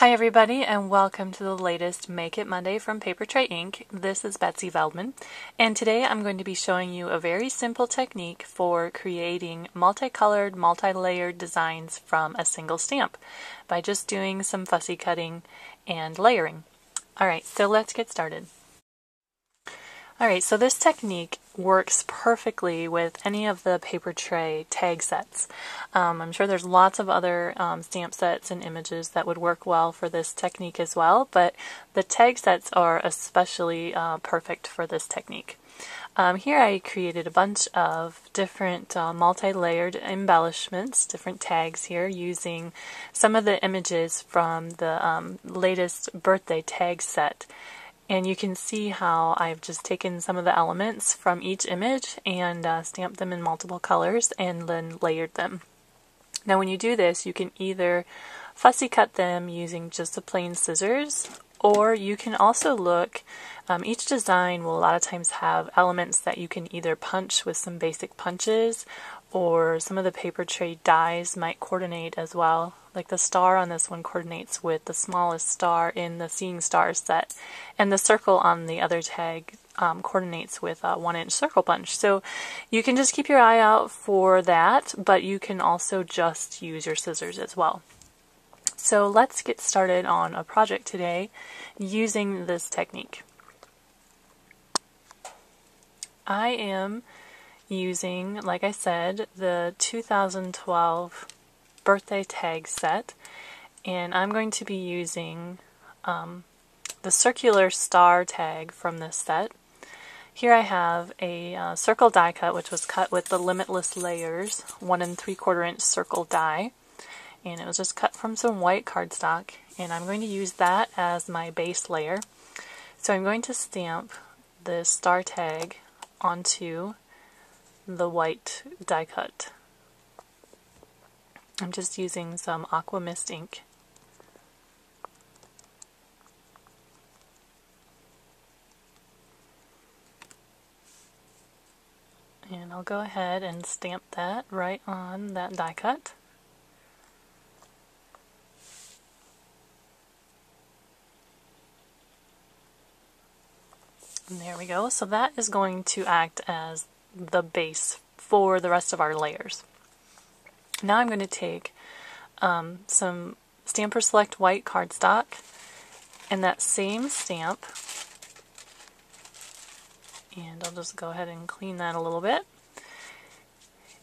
Hi everybody, and welcome to the latest Make It Monday from Paper Tray Ink. This is Betsy Veldman, and today I'm going to be showing you a very simple technique for creating multicolored, multi-layered designs from a single stamp by just doing some fussy cutting and layering. Alright, so let's get started. Alright, so this technique works perfectly with any of the paper tray tag sets. I'm sure there's lots of other stamp sets and images that would work well for this technique as well, but the tag sets are especially perfect for this technique. Here I created a bunch of different multi-layered embellishments, different tags here, using some of the images from the latest birthday tag set. And you can see how I've just taken some of the elements from each image and stamped them in multiple colors and then layered them. Now when you do this, you can either fussy cut them using just the plain scissors, or you can also look, each design will a lot of times have elements that you can either punch with some basic punches, or some of the paper tray dies might coordinate as well. Like the star on this one coordinates with the smallest star in the Seeing Stars set, and the circle on the other tag coordinates with a 1-inch circle punch. So you can just keep your eye out for that, but you can also just use your scissors as well. So let's get started on a project today using this technique. I am using, like I said, the 2012 birthday tag set, and I'm going to be using the circular star tag from this set. Here I have a circle die cut, which was cut with the Limitless Layers 1 3/4 inch circle die, and it was just cut from some white cardstock, and I'm going to use that as my base layer. So I'm going to stamp the star tag onto the white die cut. I'm just using some Aqua Mist ink. And I'll go ahead and stamp that right on that die cut. And there we go. So that is going to act as the base for the rest of our layers. Now I'm going to take some Stamper Select white cardstock and that same stamp, and I'll just go ahead and clean that a little bit.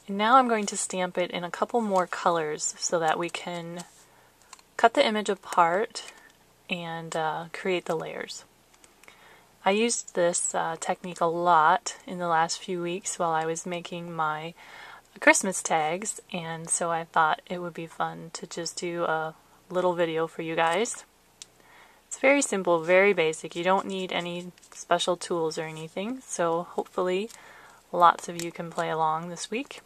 And now I'm going to stamp it in a couple more colors so that we can cut the image apart and create the layers. I used this technique a lot in the last few weeks while I was making my Christmas tags, and so I thought it would be fun to just do a little video for you guys. It's very simple, very basic. You don't need any special tools or anything, so hopefully lots of you can play along this week.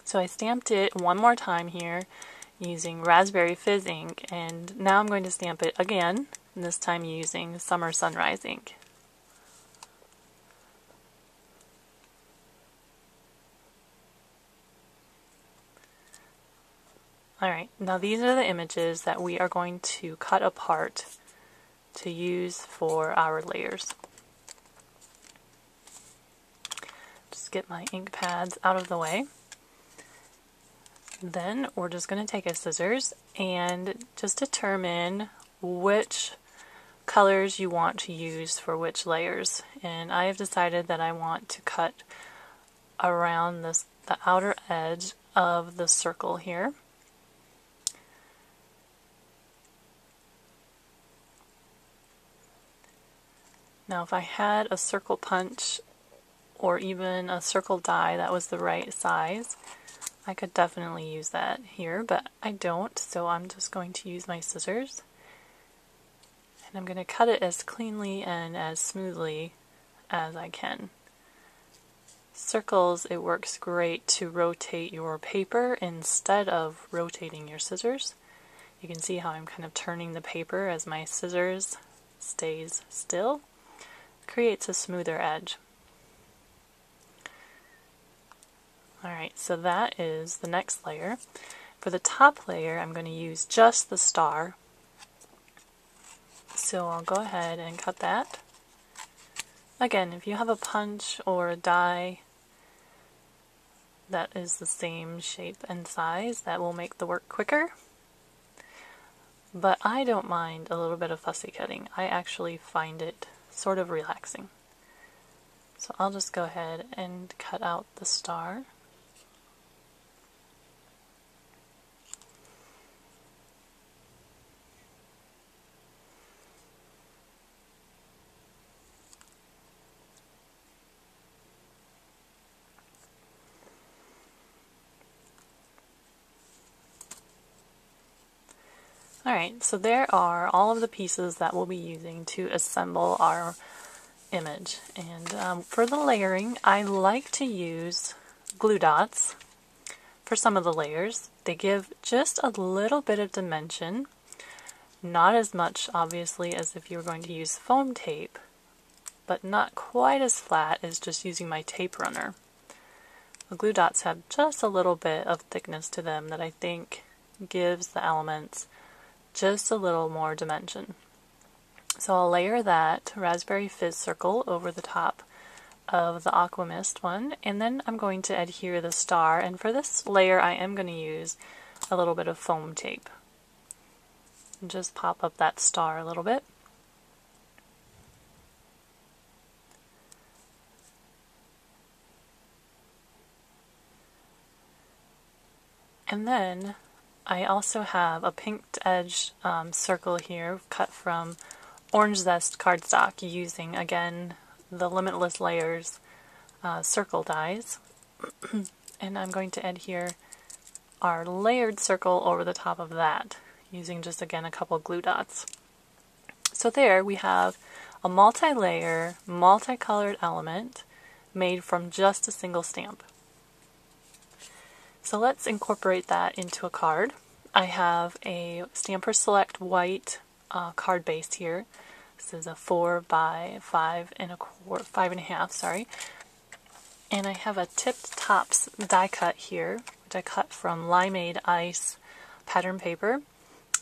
So I stamped it one more time here using Raspberry Fizz ink, and now I'm going to stamp it again, this time using Summer Sunrise ink. Alright, now these are the images that we are going to cut apart to use for our layers. Just get my ink pads out of the way. Then we're just going to take our scissors and just determine which colors you want to use for which layers. And I have decided that I want to cut around the outer edge of the circle here. Now if I had a circle punch or even a circle die that was the right size, I could definitely use that here, but I don't, so I'm just going to use my scissors. And I'm going to cut it as cleanly and as smoothly as I can. Circles, it works great to rotate your paper instead of rotating your scissors. You can see how I'm kind of turning the paper as my scissors stays still. Creates a smoother edge. Alright, so that is the next layer. For the top layer, I'm going to use just the star So I'll go ahead and cut that. Again, if you have a punch or a die that is the same shape and size, that will make the work quicker. But I don't mind a little bit of fussy cutting. I actually find it sort of relaxing. So I'll just go ahead and cut out the star. Alright, so there are all of the pieces that we'll be using to assemble our image. And for the layering, I like to use glue dots for some of the layers. They give just a little bit of dimension, not as much obviously as if you were going to use foam tape, but not quite as flat as just using my tape runner. The glue dots have just a little bit of thickness to them that I think gives the elements just a little more dimension. So I'll layer that Raspberry Fizz circle over the top of the Aqua Mist one, and then I'm going to adhere the star, and for this layer I am going to use a little bit of foam tape. And just pop up that star a little bit. And then I also have a pinked edge circle here cut from Orange Zest cardstock using, again, the Limitless Layers circle dies. And I'm going to adhere our layered circle over the top of that using just, again, a couple glue dots. So there we have a multi-layer, multicolored element made from just a single stamp. So let's incorporate that into a card. I have a Stamper Select white card base here. This is a 4 by 5.25, sorry. And I have a tipped tops die cut here, which I cut from Limeade Ice pattern paper.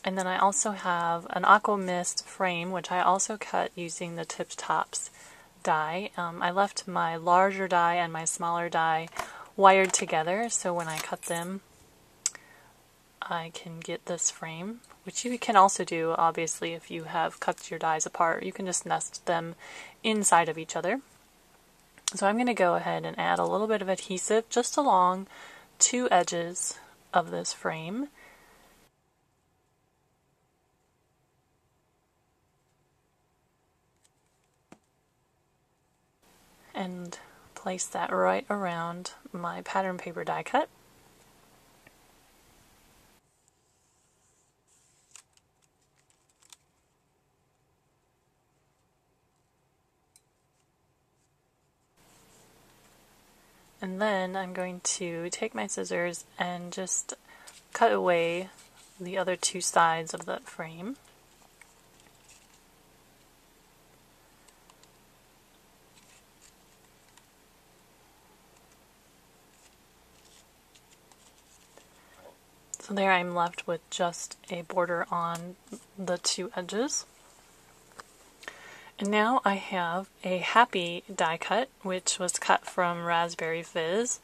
And then I also have an Aqua Mist frame, which I also cut using the tipped tops die. I left my larger die and my smaller die wired together, so when I cut them I can get this frame, which you can also do obviously if you have cut your dies apart. You can just nest them inside of each other. So I'm going to go ahead and add a little bit of adhesive just along two edges of this frame. And place that right around my pattern paper die cut. And then I'm going to take my scissors and just cut away the other two sides of that frame. So there I'm left with just a border on the two edges. And now I have a Happy die cut, which was cut from Raspberry Fizz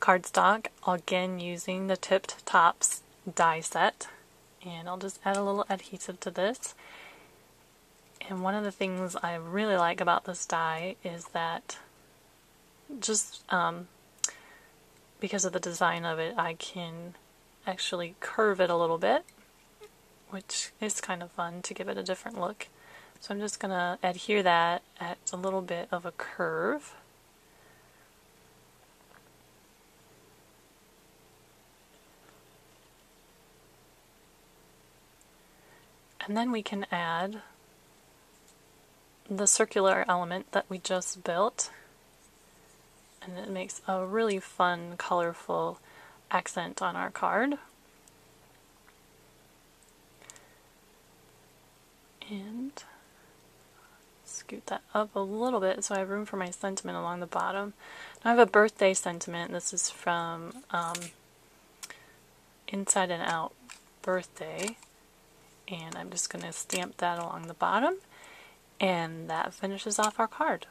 cardstock, again using the tipped tops die set. And I'll just add a little adhesive to this. And one of the things I really like about this die is that just because of the design of it, I can actually curve it a little bit, which is kind of fun to give it a different look. So I'm just going to adhere that at a little bit of a curve. And then we can add the circular element that we just built, and it makes a really fun, colorful accent on our card. And scoot that up a little bit so I have room for my sentiment along the bottom. Now I have a birthday sentiment. This is from Inside and Out Birthday. And I'm just going to stamp that along the bottom, and that finishes off our card.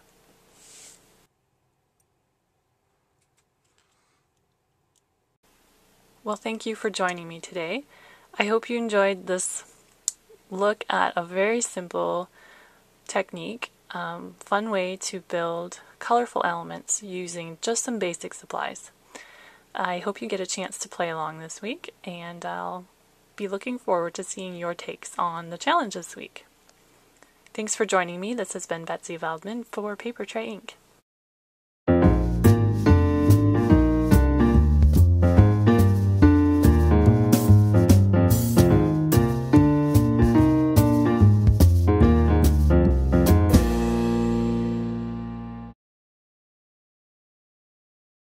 Well, thank you for joining me today. I hope you enjoyed this look at a very simple technique, fun way to build colorful elements using just some basic supplies. I hope you get a chance to play along this week, and I'll be looking forward to seeing your takes on the challenge this week. Thanks for joining me. This has been Betsy Veldman for Paper Tray Ink.